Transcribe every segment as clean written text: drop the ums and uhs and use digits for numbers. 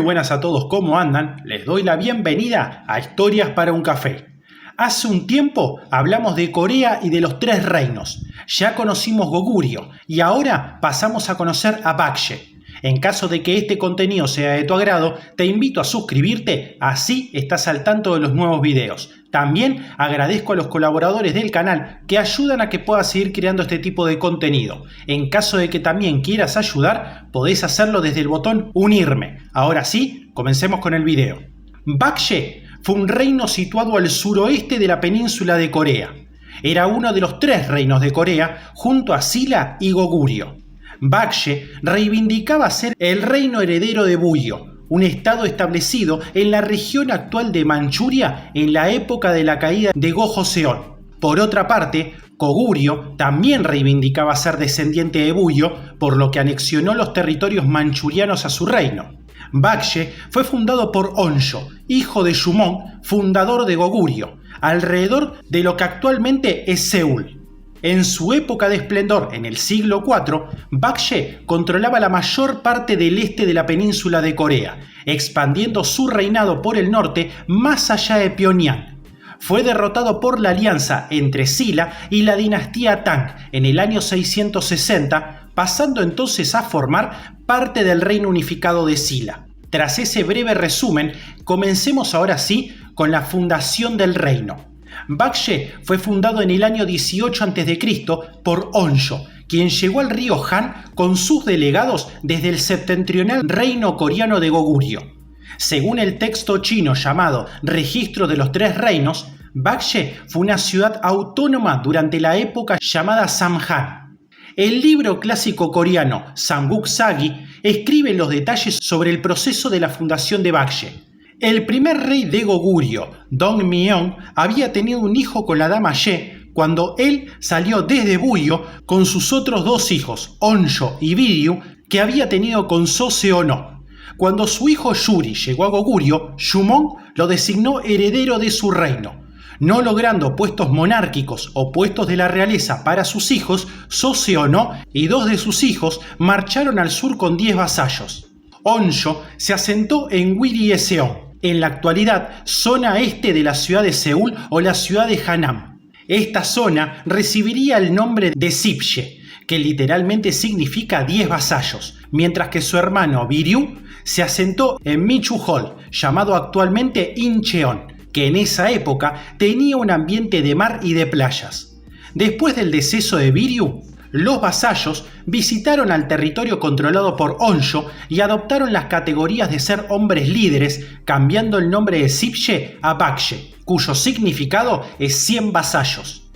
buenas a todos, ¿cómo andan? Les doy la bienvenida a Historias para un Café. Hace un tiempo hablamos de Corea y de los tres reinos. Ya conocimos Goguryeo y ahora pasamos a conocer a Baekje. En caso de que este contenido sea de tu agrado, te invito a suscribirte, así estás al tanto de los nuevos videos. También agradezco a los colaboradores del canal que ayudan a que pueda seguir creando este tipo de contenido. En caso de que también quieras ayudar, podés hacerlo desde el botón Unirme. Ahora sí, comencemos con el video. Baekje fue un reino situado al suroeste de la península de Corea. Era uno de los tres reinos de Corea junto a Silla y Goguryeo. Baekje reivindicaba ser el reino heredero de Buryeo, un estado establecido en la región actual de Manchuria en la época de la caída de Gojoseon. Por otra parte, Goguryeo también reivindicaba ser descendiente de Buryeo, por lo que anexionó los territorios manchurianos a su reino. Baekje fue fundado por Honsho, hijo de Shumon, fundador de Goguryeo, alrededor de lo que actualmente es Seúl. En su época de esplendor, en el siglo IV, Baekje controlaba la mayor parte del este de la península de Corea, expandiendo su reinado por el norte más allá de Pyongyang. Fue derrotado por la alianza entre Silla y la dinastía Tang en el año 660, pasando entonces a formar parte del reino unificado de Silla. Tras ese breve resumen, comencemos ahora sí con la fundación del reino. Baekje fue fundado en el año 18 a.C. por Honsho, quien llegó al río Han con sus delegados desde el septentrional reino coreano de Goguryeo. Según el texto chino llamado Registro de los Tres Reinos, Baekje fue una ciudad autónoma durante la época llamada Samhan. El libro clásico coreano Samguk Sagi escribe los detalles sobre el proceso de la fundación de Baekje. El primer rey de Goguryeo, Dongmyeon, había tenido un hijo con la dama Ye cuando él salió desde Buryeo con sus otros dos hijos, Honsho y Biryu, que había tenido con Joseon. Cuando su hijo Yuri llegó a Goguryeo, Shumon lo designó heredero de su reino. No logrando puestos monárquicos o puestos de la realeza para sus hijos, Joseon y dos de sus hijos marcharon al sur con 10 vasallos. Honsho se asentó en Wirieseon, en la actualidad zona este de la ciudad de Seúl o la ciudad de Hanam. Esta zona recibiría el nombre de Sipje, que literalmente significa 10 vasallos, mientras que su hermano Biryu se asentó en Michuhol, llamado actualmente Incheon, que en esa época tenía un ambiente de mar y de playas. Después del deceso de Biryu, los vasallos visitaron al territorio controlado por Honsho y adoptaron las categorías de ser hombres líderes, cambiando el nombre de Sipje a Baekje, cuyo significado es 100 vasallos.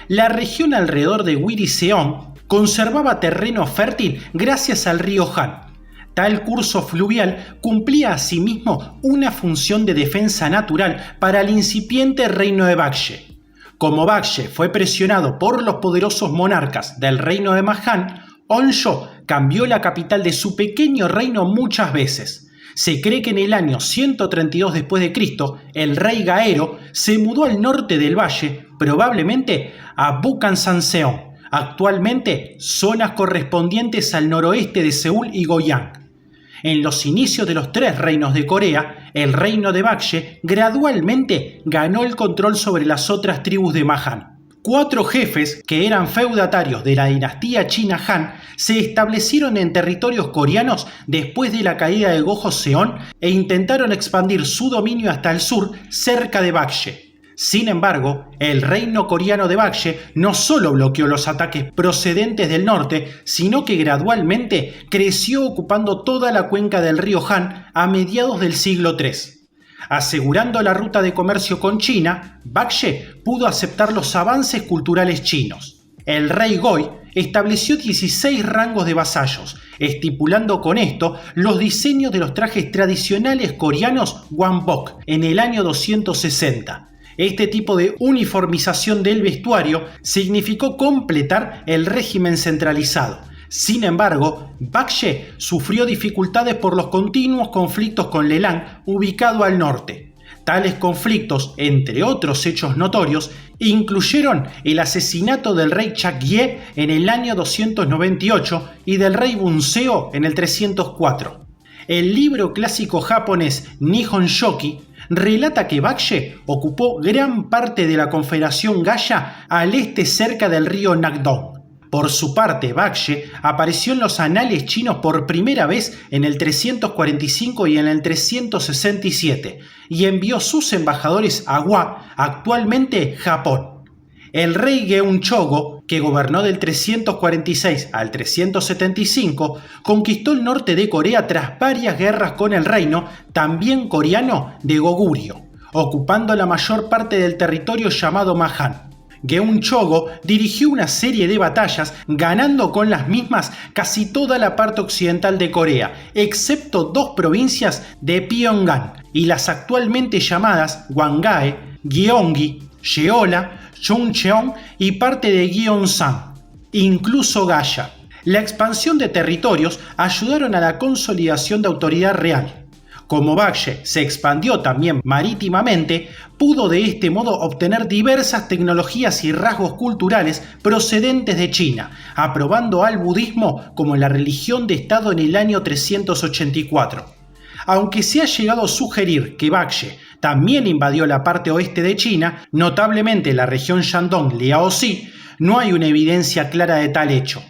La región alrededor de Wirieseon conservaba terreno fértil gracias al río Han. Tal curso fluvial cumplía asimismo una función de defensa natural para el incipiente reino de Baekje. Como Baekje fue presionado por los poderosos monarcas del reino de Mahan, Honsho cambió la capital de su pequeño reino muchas veces. Se cree que en el año 132 después de Cristo, el rey Gaero se mudó al norte del valle, probablemente a Bukhansan-seon, actualmente zonas correspondientes al noroeste de Seúl y Goyang. En los inicios de los tres reinos de Corea, el reino de Baekje gradualmente ganó el control sobre las otras tribus de Mahan. 4 jefes, que eran feudatarios de la dinastía china Han, se establecieron en territorios coreanos después de la caída de Gojoseon e intentaron expandir su dominio hasta el sur, cerca de Baekje. Sin embargo, el reino coreano de Baekje no solo bloqueó los ataques procedentes del norte, sino que gradualmente creció ocupando toda la cuenca del río Han a mediados del siglo III. Asegurando la ruta de comercio con China, Baekje pudo aceptar los avances culturales chinos. El rey Goi estableció 16 rangos de vasallos, estipulando con esto los diseños de los trajes tradicionales coreanos Hanbok en el año 260. Este tipo de uniformización del vestuario significó completar el régimen centralizado. Sin embargo, Baekje sufrió dificultades por los continuos conflictos con Lelang, ubicado al norte. Tales conflictos, entre otros hechos notorios, incluyeron el asesinato del rey Chakye en el año 298 y del rey Bunseo en el 304. El libro clásico japonés Nihon Shoki relata que Baekje ocupó gran parte de la Confederación Gaya al este cerca del río Nakdong. Por su parte, Baekje apareció en los anales chinos por primera vez en el 345 y en el 367 y envió sus embajadores a Wa, actualmente Japón. El rey Geunchogo, que gobernó del 346 al 375, conquistó el norte de Corea tras varias guerras con el reino, también coreano, de Goguryeo, ocupando la mayor parte del territorio llamado Mahan. Geunchogo dirigió una serie de batallas, ganando con las mismas casi toda la parte occidental de Corea, excepto dos provincias de Pyongan y las actualmente llamadas Hwanghae, Gyeonggi, Jeolla, Chungcheong y parte de Gyeongsang, incluso Gaya. La expansión de territorios ayudaron a la consolidación de autoridad real. Como Baekje se expandió también marítimamente, pudo de este modo obtener diversas tecnologías y rasgos culturales procedentes de China, aprobando al budismo como la religión de Estado en el año 384. Aunque se ha llegado a sugerir que Baekje también invadió la parte oeste de China, notablemente la región Shandong-Liaoxi, no hay una evidencia clara de tal hecho.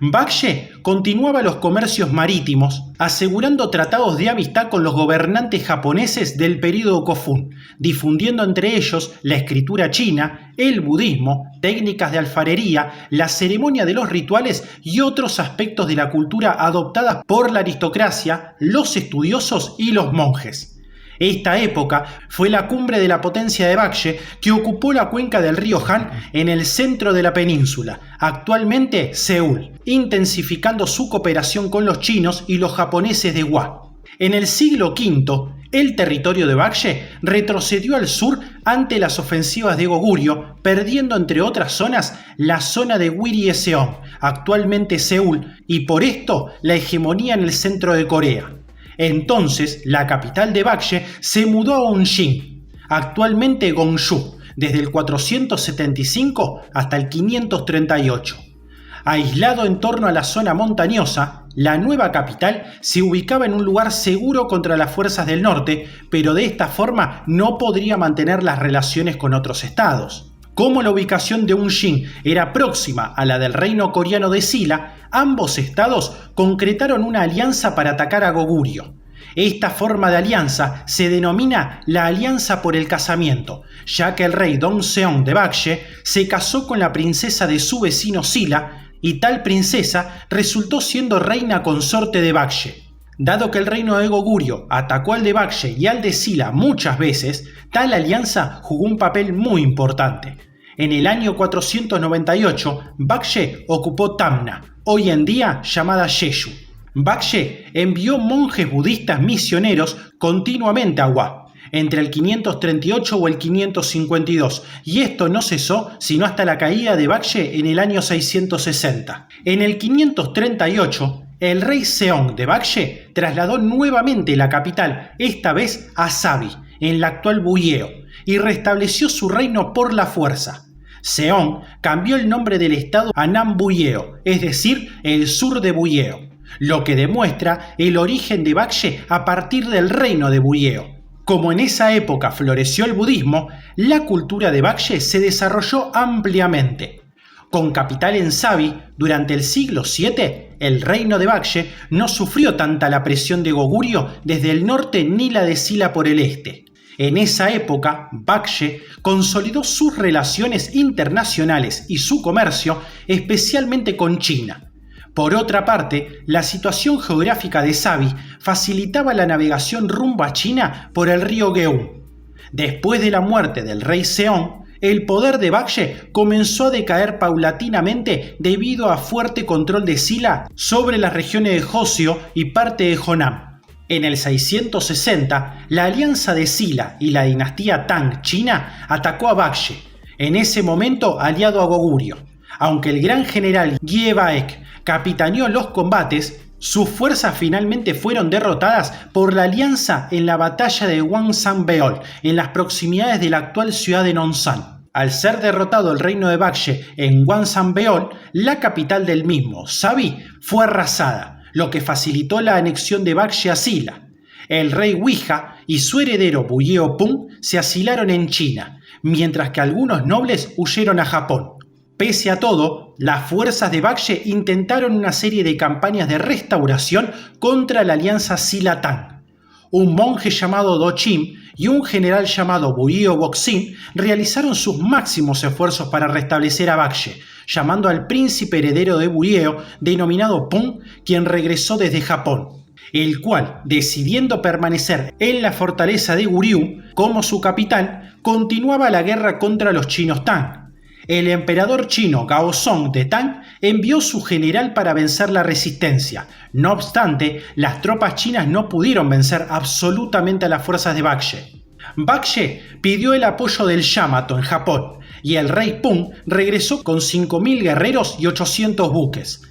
Baekje continuaba los comercios marítimos, asegurando tratados de amistad con los gobernantes japoneses del período Kofun, difundiendo entre ellos la escritura china, el budismo, técnicas de alfarería, la ceremonia de los rituales y otros aspectos de la cultura adoptadas por la aristocracia, los estudiosos y los monjes. Esta época fue la cumbre de la potencia de Baekje, que ocupó la cuenca del río Han en el centro de la península, actualmente Seúl, intensificando su cooperación con los chinos y los japoneses de Wa. En el siglo V, el territorio de Baekje retrocedió al sur ante las ofensivas de Goguryeo, perdiendo entre otras zonas la zona de Wirieseong, actualmente Seúl, y por esto la hegemonía en el centro de Corea. Entonces, la capital de Baekje se mudó a Unjin, actualmente Gongju, desde el 475 hasta el 538. Aislado en torno a la zona montañosa, la nueva capital se ubicaba en un lugar seguro contra las fuerzas del norte, pero de esta forma no podría mantener las relaciones con otros estados. Como la ubicación de Unjin era próxima a la del reino coreano de Silla, ambos estados concretaron una alianza para atacar a Goguryeo. Esta forma de alianza se denomina la Alianza por el Casamiento, ya que el rey Dongseong de Baekje se casó con la princesa de su vecino Silla y tal princesa resultó siendo reina consorte de Baekje. Dado que el reino de Goguryeo atacó al de Baekje y al de Silla muchas veces, tal alianza jugó un papel muy importante. En el año 498, Baekje ocupó Tamna, hoy en día llamada Jeju. Baekje envió monjes budistas misioneros continuamente a Wa, entre el 538 o el 552, y esto no cesó sino hasta la caída de Baekje en el año 660. En el 538, el rey Seong de Baekje trasladó nuevamente la capital, esta vez a Sabi, en la actual Buyeo, y restableció su reino por la fuerza. Seong cambió el nombre del estado a Nam-Buyeo, es decir, el sur de Buyeo, lo que demuestra el origen de Baekje a partir del reino de Buyeo. Como en esa época floreció el budismo, la cultura de Baekje se desarrolló ampliamente. Con capital en Sabi, durante el siglo VII, el reino de Baekje no sufrió tanta la presión de Goguryeo desde el norte ni la de Silla por el este. En esa época, Baekje consolidó sus relaciones internacionales y su comercio, especialmente con China. Por otra parte, la situación geográfica de Sabi facilitaba la navegación rumbo a China por el río Geum. Después de la muerte del rey Seong, el poder de Baekje comenzó a decaer paulatinamente debido a fuerte control de Silla sobre las regiones de Joseon y parte de Honam. En el 660, la alianza de Silla y la dinastía Tang china atacó a Baekje, en ese momento aliado a Goguryeo. Aunque el gran general Gye Baek capitaneó los combates, sus fuerzas finalmente fueron derrotadas por la alianza en la batalla de Hwangsanbeol, en las proximidades de la actual ciudad de Nonsan. Al ser derrotado el reino de Baekje en Hwangsanbeol, la capital del mismo, Sabi, fue arrasada, lo que facilitó la anexión de Baekje a Silla. El rey Wija y su heredero Buyeo Pung se asilaron en China, mientras que algunos nobles huyeron a Japón. Pese a todo, las fuerzas de Baekje intentaron una serie de campañas de restauración contra la alianza Silla-Tang. Un monje llamado Do Chim y un general llamado Buyeo Boxing realizaron sus máximos esfuerzos para restablecer a Baekje, llamando al príncipe heredero de Buyeo, denominado Pung, quien regresó desde Japón, el cual, decidiendo permanecer en la fortaleza de Goryeo como su capital, continuaba la guerra contra los chinos Tang. El emperador chino Gaozong de Tang envió su general para vencer la resistencia. No obstante, las tropas chinas no pudieron vencer absolutamente a las fuerzas de Baekje. Baekje pidió el apoyo del Yamato en Japón y el rey Pung regresó con 5.000 guerreros y 800 buques.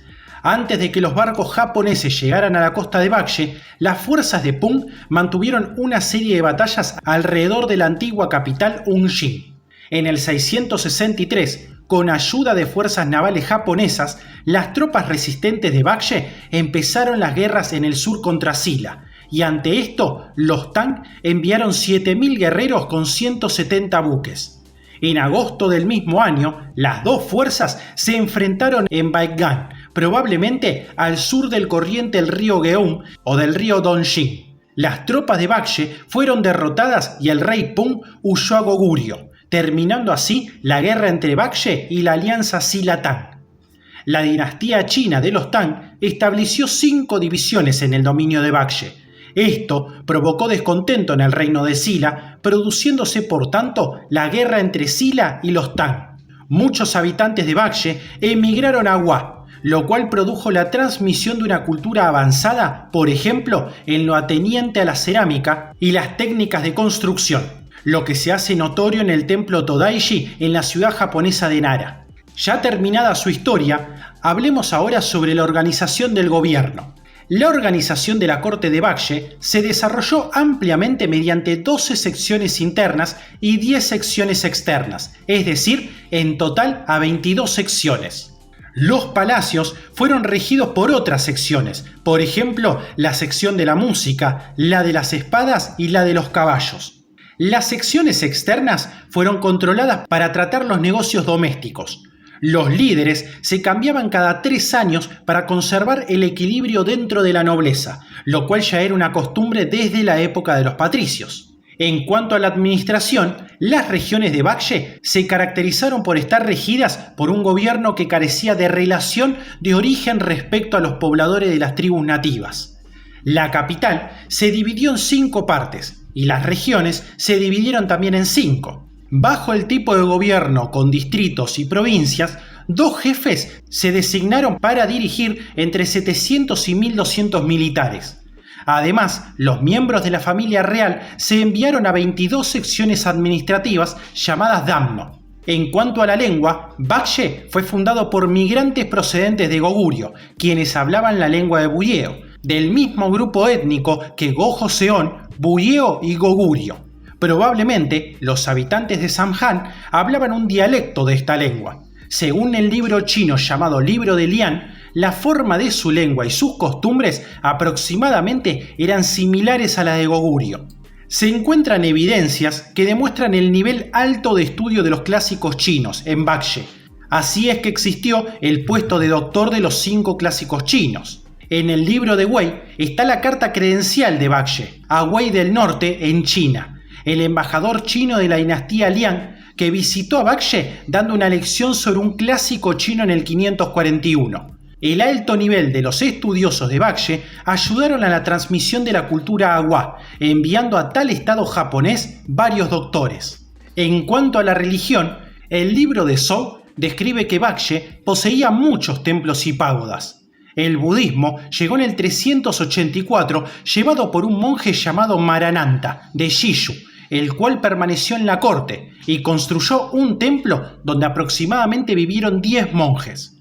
Antes de que los barcos japoneses llegaran a la costa de Baekje, las fuerzas de Pung mantuvieron una serie de batallas alrededor de la antigua capital Unjin. En el 663, con ayuda de fuerzas navales japonesas, las tropas resistentes de Baekje empezaron las guerras en el sur contra Silla, y ante esto los Tang enviaron 7.000 guerreros con 170 buques. En agosto del mismo año, las dos fuerzas se enfrentaron en Baekgan, probablemente al sur del corriente del río Geum o del río Dongjing. Las tropas de Baekje fueron derrotadas y el rey Pung huyó a Goguryeo, terminando así la guerra entre Baekje y la alianza Silla-Tang. La dinastía china de los Tang estableció 5 divisiones en el dominio de Baekje. Esto provocó descontento en el reino de Silla, produciéndose por tanto la guerra entre Silla y los Tang. Muchos habitantes de Baekje emigraron a Hua, lo cual produjo la transmisión de una cultura avanzada, por ejemplo, en lo ateniente a la cerámica y las técnicas de construcción, lo que se hace notorio en el templo Todaiji en la ciudad japonesa de Nara. Ya terminada su historia, hablemos ahora sobre la organización del gobierno. La organización de la corte de Baekje se desarrolló ampliamente mediante 12 secciones internas y 10 secciones externas, es decir, en total a 22 secciones. Los palacios fueron regidos por otras secciones, por ejemplo, la sección de la música, la de las espadas y la de los caballos. Las secciones externas fueron controladas para tratar los negocios domésticos. Los líderes se cambiaban cada 3 años para conservar el equilibrio dentro de la nobleza, lo cual ya era una costumbre desde la época de los patricios. En cuanto a la administración, las regiones de Baekje se caracterizaron por estar regidas por un gobierno que carecía de relación de origen respecto a los pobladores de las tribus nativas. La capital se dividió en 5 partes y las regiones se dividieron también en 5. Bajo el tipo de gobierno con distritos y provincias, 2 jefes se designaron para dirigir entre 700 y 1.200 militares. Además, los miembros de la familia real se enviaron a 22 secciones administrativas llamadas Damno. En cuanto a la lengua, Baekje fue fundado por migrantes procedentes de Goguryeo, quienes hablaban la lengua de Buyeo, del mismo grupo étnico que Go-Joseon, Buyeo y Goguryeo. Probablemente los habitantes de Samhan hablaban un dialecto de esta lengua. Según el libro chino llamado Libro de Lian, la forma de su lengua y sus costumbres aproximadamente eran similares a la de Goguryeo. Se encuentran evidencias que demuestran el nivel alto de estudio de los clásicos chinos en Baekje. Así es que existió el puesto de doctor de los 5 clásicos chinos. En el libro de Wei está la carta credencial de Baekje a Wei del Norte en China, el embajador chino de la dinastía Liang, que visitó a Baekje dando una lección sobre un clásico chino en el 541. El alto nivel de los estudiosos de Baekje ayudaron a la transmisión de la cultura Hua, enviando a tal estado japonés varios doctores. En cuanto a la religión, el libro de Zhou describe que Baekje poseía muchos templos y pagodas. El budismo llegó en el 384, llevado por un monje llamado Marananta, de Shishu, el cual permaneció en la corte y construyó un templo donde aproximadamente vivieron 10 monjes.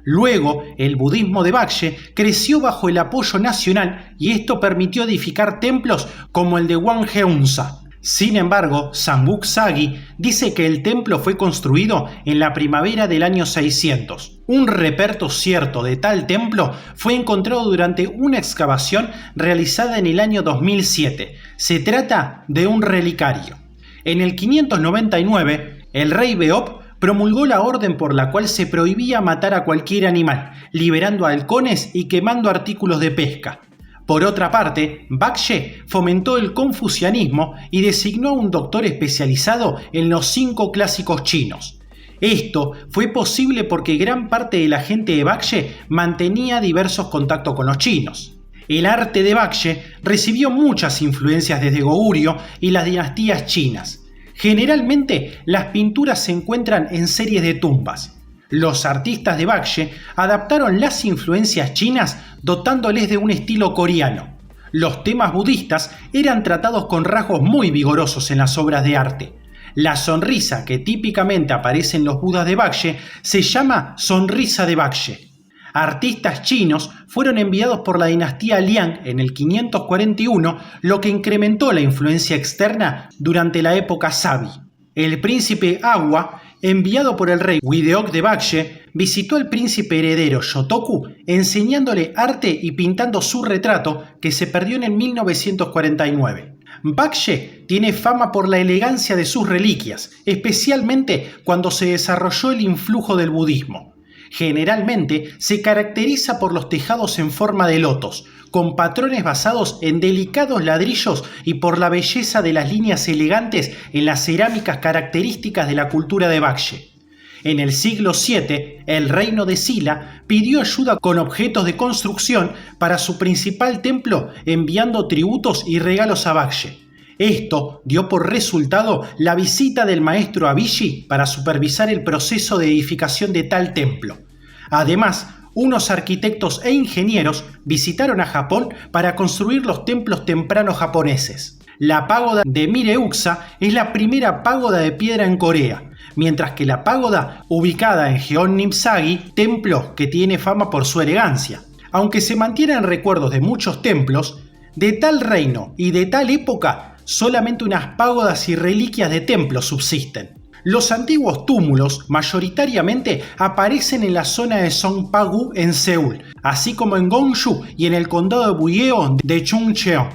Luego, el budismo de Baekje creció bajo el apoyo nacional y esto permitió edificar templos como el de Wanggeunsa. Sin embargo, Samguk Sagi dice que el templo fue construido en la primavera del año 600. Un reperto cierto de tal templo fue encontrado durante una excavación realizada en el año 2007. Se trata de un relicario. En el 599, el rey Beop promulgó la orden por la cual se prohibía matar a cualquier animal, liberando halcones y quemando artículos de pesca. Por otra parte, Baekje fomentó el confucianismo y designó a un doctor especializado en los 5 clásicos chinos. Esto fue posible porque gran parte de la gente de Baekje mantenía diversos contactos con los chinos. El arte de Baekje recibió muchas influencias desde Goguryeo y las dinastías chinas. Generalmente, las pinturas se encuentran en series de tumbas. Los artistas de Baekje adaptaron las influencias chinas dotándoles de un estilo coreano. Los temas budistas eran tratados con rasgos muy vigorosos en las obras de arte. La sonrisa que típicamente aparece en los budas de Baekje se llama sonrisa de Baekje. Artistas chinos fueron enviados por la dinastía Liang en el 541, lo que incrementó la influencia externa durante la época Sabi. El príncipe Agua, enviado por el rey Wideok de Baekje, visitó al príncipe heredero Shotoku enseñándole arte y pintando su retrato que se perdió en el 1949. Baekje tiene fama por la elegancia de sus reliquias, especialmente cuando se desarrolló el influjo del budismo. Generalmente se caracteriza por los tejados en forma de lotos, con patrones basados en delicados ladrillos y por la belleza de las líneas elegantes en las cerámicas características de la cultura de Baekje. En el siglo VII, el reino de Silla pidió ayuda con objetos de construcción para su principal templo, enviando tributos y regalos a Baekje. Esto dio por resultado la visita del maestro Abishi para supervisar el proceso de edificación de tal templo. Además, unos arquitectos e ingenieros visitaron a Japón para construir los templos tempranos japoneses. La pagoda de Mireuxa es la primera pagoda de piedra en Corea, mientras que la pagoda ubicada en Jeonnam-sagi, templo que tiene fama por su elegancia. Aunque se mantienen recuerdos de muchos templos, de tal reino y de tal época, solamente unas pagodas y reliquias de templos subsisten. Los antiguos túmulos mayoritariamente aparecen en la zona de Songpa-gu en Seúl, así como en Gongju y en el condado de Buyeon de Chungcheong.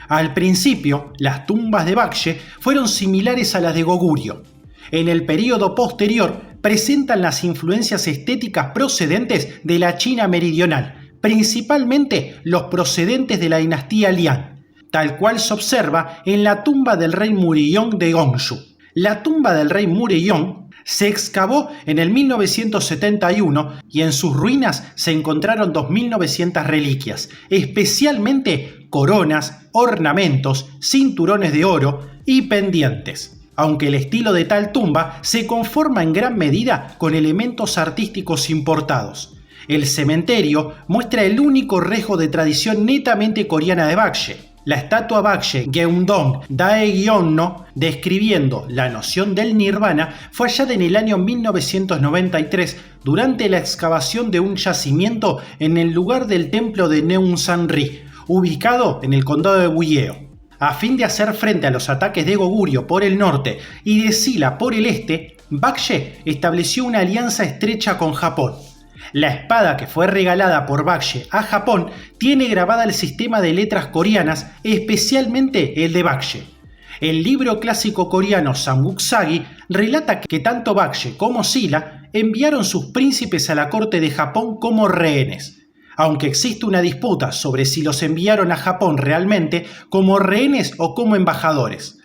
Al principio, las tumbas de Baekje fueron similares a las de Goguryeo. En el período posterior, presentan las influencias estéticas procedentes de la China meridional, principalmente los procedentes de la dinastía Liang, tal cual se observa en la tumba del rey Muryeong de Gongju. La tumba del rey Muryeong se excavó en el 1971 y en sus ruinas se encontraron 2.900 reliquias, especialmente coronas, ornamentos, cinturones de oro y pendientes. Aunque el estilo de tal tumba se conforma en gran medida con elementos artísticos importados. El cementerio muestra el único resto de tradición netamente coreana de Baekje. La estatua Baekje Gyeongdong Daegyeonno, describiendo la noción del nirvana, fue hallada en el año 1993 durante la excavación de un yacimiento en el lugar del templo de Neunsan-ri, ubicado en el condado de Buyeon. A fin de hacer frente a los ataques de Goguryeo por el norte y de Silla por el este, Baekje estableció una alianza estrecha con Japón. La espada que fue regalada por Baekje a Japón tiene grabada el sistema de letras coreanas, especialmente el de Baekje. El libro clásico coreano Samguk Sagi relata que tanto Baekje como Silla enviaron sus príncipes a la corte de Japón como rehenes. Aunque existe una disputa sobre si los enviaron a Japón realmente como rehenes o como embajadores.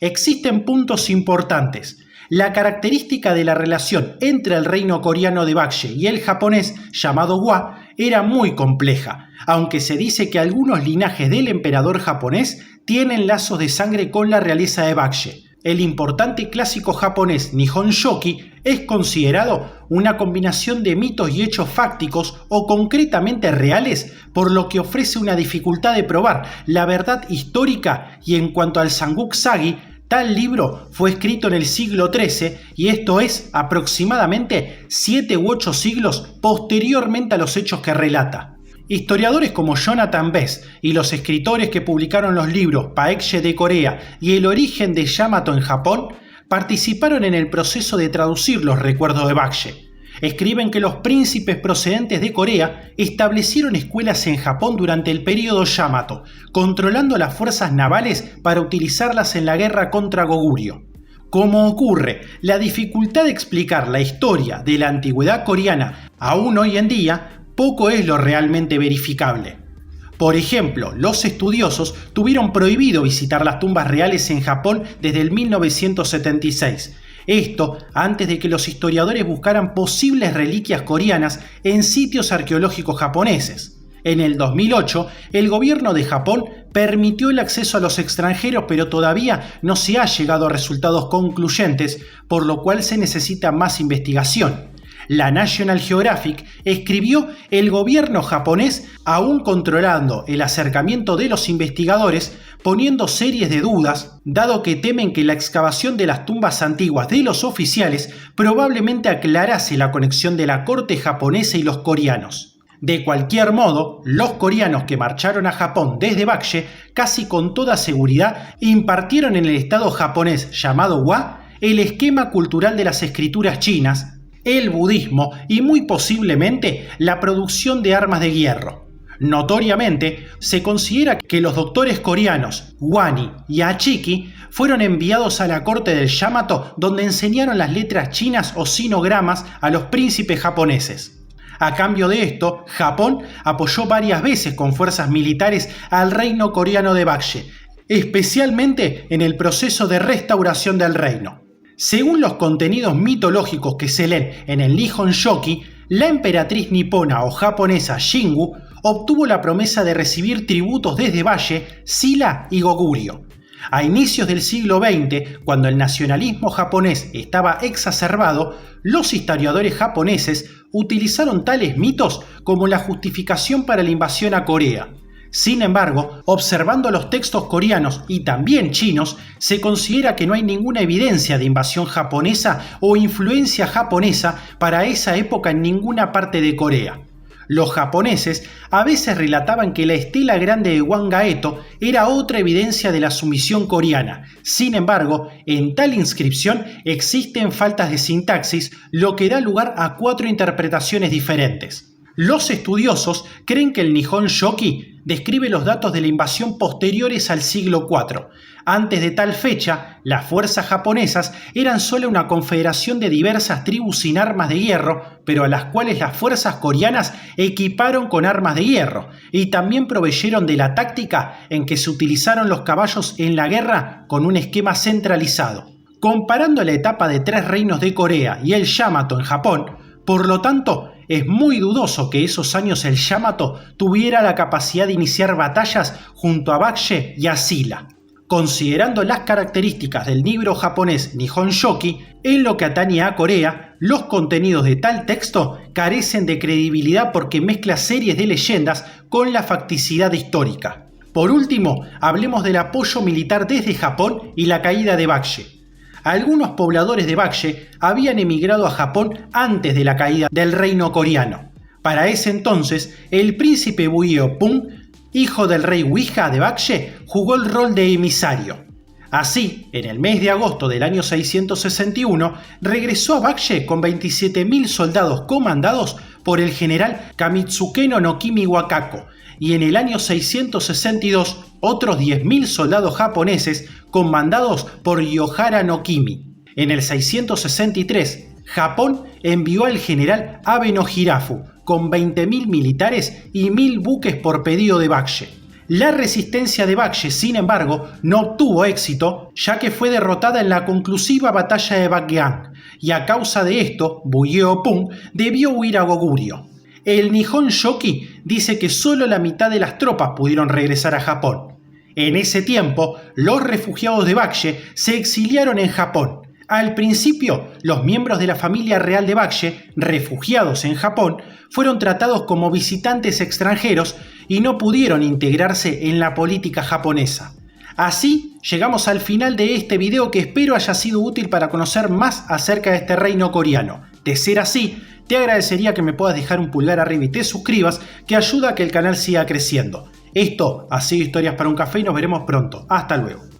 Existen puntos importantes. La característica de la relación entre el reino coreano de Baekje y el japonés llamado Hua era muy compleja, aunque se dice que algunos linajes del emperador japonés tienen lazos de sangre con la realeza de Baekje. El importante clásico japonés Nihon Shoki es considerado una combinación de mitos y hechos fácticos o concretamente reales, por lo que ofrece una dificultad de probar la verdad histórica, y en cuanto al Samguk Sagi, tal libro fue escrito en el siglo XIII y esto es aproximadamente 7 u 8 siglos posteriormente a los hechos que relata. Historiadores como Jonathan Best y los escritores que publicaron los libros Paekje de Corea y El origen de Yamato en Japón participaron en el proceso de traducir los recuerdos de Bakje. Escriben que los príncipes procedentes de Corea establecieron escuelas en Japón durante el período Yamato, controlando las fuerzas navales para utilizarlas en la guerra contra Goguryeo. Como ocurre, la dificultad de explicar la historia de la antigüedad coreana aún hoy en día, poco es lo realmente verificable. Por ejemplo, los estudiosos tuvieron prohibido visitar las tumbas reales en Japón desde el 1976. Esto antes de que los historiadores buscaran posibles reliquias coreanas en sitios arqueológicos japoneses. En el 2008, el gobierno de Japón permitió el acceso a los extranjeros, pero todavía no se ha llegado a resultados concluyentes, por lo cual se necesita más investigación. La National Geographic escribió: el gobierno japonés, aún controlando el acercamiento de los investigadores, poniendo series de dudas, dado que temen que la excavación de las tumbas antiguas de los oficiales probablemente aclarase la conexión de la corte japonesa y los coreanos. De cualquier modo, los coreanos que marcharon a Japón desde Bakje casi con toda seguridad impartieron en el estado japonés llamado Wa el esquema cultural de las escrituras chinas, el budismo y muy posiblemente la producción de armas de hierro. Notoriamente, se considera que los doctores coreanos Wani y Achiki fueron enviados a la corte del Yamato, donde enseñaron las letras chinas o sinogramas a los príncipes japoneses. A cambio de esto, Japón apoyó varias veces con fuerzas militares al reino coreano de Bakje, especialmente en el proceso de restauración del reino. Según los contenidos mitológicos que se leen en el Nihon Shoki, la emperatriz nipona o japonesa Shingu obtuvo la promesa de recibir tributos desde Bakje, Silla y Goguryeo. A inicios del siglo XX, cuando el nacionalismo japonés estaba exacerbado, los historiadores japoneses utilizaron tales mitos como la justificación para la invasión a Corea. Sin embargo, observando los textos coreanos y también chinos, se considera que no hay ninguna evidencia de invasión japonesa o influencia japonesa para esa época en ninguna parte de Corea. Los japoneses a veces relataban que la estela grande de Wangaeto era otra evidencia de la sumisión coreana. Sin embargo, en tal inscripción existen faltas de sintaxis, lo que da lugar a 4 interpretaciones diferentes. Los estudiosos creen que el Nihon Shoki describe los datos de la invasión posteriores al siglo IV. Antes de tal fecha, las fuerzas japonesas eran solo una confederación de diversas tribus sin armas de hierro, pero a las cuales las fuerzas coreanas equiparon con armas de hierro, y también proveyeron de la táctica en que se utilizaron los caballos en la guerra con un esquema centralizado. Comparando la etapa de 3 reinos de Corea y el Yamato en Japón, por lo tanto, es muy dudoso que esos años el Yamato tuviera la capacidad de iniciar batallas junto a Bakje y a Silla. Considerando las características del libro japonés Nihon Shoki, en lo que atañe a Corea, los contenidos de tal texto carecen de credibilidad porque mezcla series de leyendas con la facticidad histórica. Por último, hablemos del apoyo militar desde Japón y la caída de Bakje. Algunos pobladores de Bakje habían emigrado a Japón antes de la caída del reino coreano. Para ese entonces, el príncipe Buyeopung, hijo del rey Wija de Bakje, jugó el rol de emisario. Así, en el mes de agosto del año 661, regresó a Bakje con 27.000 soldados comandados por el general Kamitsuke no Nokimi Wakako, y en el año 662 otros 10.000 soldados japoneses comandados por Yohara no Kimi. En el 663, Japón envió al general Abe no Hirafu con 20.000 militares y 1.000 buques por pedido de Bakje. La resistencia de Bakje, sin embargo, no obtuvo éxito, ya que fue derrotada en la conclusiva batalla de Bakgeang, y a causa de esto, Buyeopung debió huir a Goguryeo. El Nihon Shoki dice que solo la mitad de las tropas pudieron regresar a Japón. En ese tiempo, los refugiados de Bakje se exiliaron en Japón. Al principio, los miembros de la familia real de Bakje, refugiados en Japón, fueron tratados como visitantes extranjeros y no pudieron integrarse en la política japonesa. Así, llegamos al final de este video que espero haya sido útil para conocer más acerca de este reino coreano. De ser así, te agradecería que me puedas dejar un pulgar arriba y te suscribas, que ayuda a que el canal siga creciendo. Esto ha sido Historias para un Café y nos veremos pronto. Hasta luego.